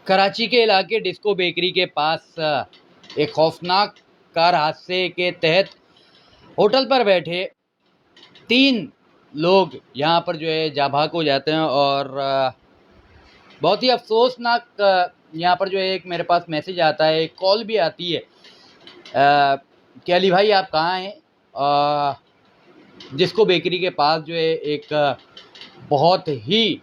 कराची के इलाके disco bakery के पास एक खौफनाक कार हादसे के तहत होटल पर बैठे 3 लोग यहाँ पर जो है जाँ भाग हो जाते हैं और बहुत ही अफ़सोसनाक यहाँ पर जो है एक मेरे पास मैसेज आता है, एक कॉल भी आती है कि अली भाई आप कहाँ हैं? डिस्को बेकरी के पास जो है एक बहुत ही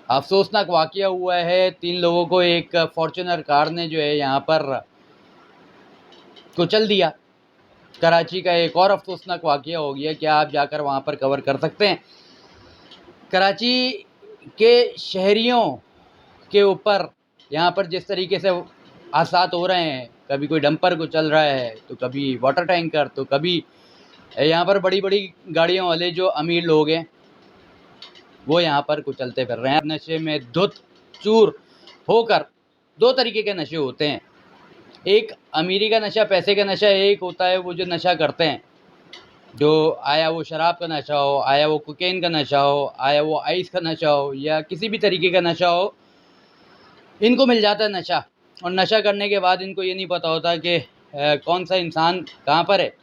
अफ़सोसनाक वाक़या हुआ है। 3 लोगों को एक फॉर्च्यूनर कार ने जो है यहाँ पर कुचल दिया। कराची का एक और अफ़सोसनाक वाक़या हो गया। क्या आप जाकर वहाँ पर कवर कर सकते हैं? कराची के शहरियों के ऊपर यहाँ पर जिस तरीके से हादसात हो रहे हैं, कभी कोई डंपर कुचल रहा है, तो कभी वाटर टैंकर, तो कभी यहाँ पर बड़ी-बड़ी गाड़ियों वाले जो अमीर लोग हैं वो यहाँ पर कुचलते फिर रहे हैं। नशे में धुत चूर होकर 2 तरीके के नशे होते हैं। एक अमीरी का नशा, पैसे का नशा, एक होता है वो जो नशा करते हैं, जो आया वो शराब का नशा हो, आया वो कोकेन का नशा हो, आया वो आइस का नशा हो या किसी भी तरीके का नशा हो, इनको मिल जाता है नशा। और नशा करने के बाद इनको ये नहीं पता होता कि कौन सा इंसान कहाँ पर है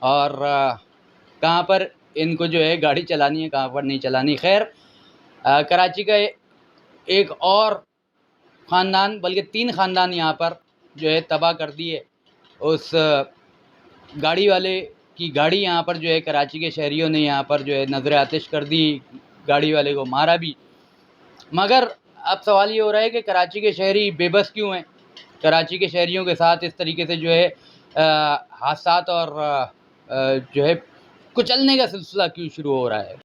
और कहाँ पर इनको जो है गाड़ी चलानी है, कहाँ पर नहीं चलानी। खैर कराची का एक और ख़ानदान, बल्कि 3 ख़ानदान यहाँ पर जो है तबाह कर दिए। उस गाड़ी वाले की गाड़ी यहाँ पर जो है कराची के शहरियों ने यहाँ पर जो है नज़र आतिश कर दी, गाड़ी वाले को मारा भी। मगर अब सवाल ये हो रहा है कि कराची के शहरी बेबस क्यों हैं? कराची के शहरियों के साथ इस तरीके से जो है हादसात और जो है कुचलने का सिलसिला क्यों शुरू हो रहा है?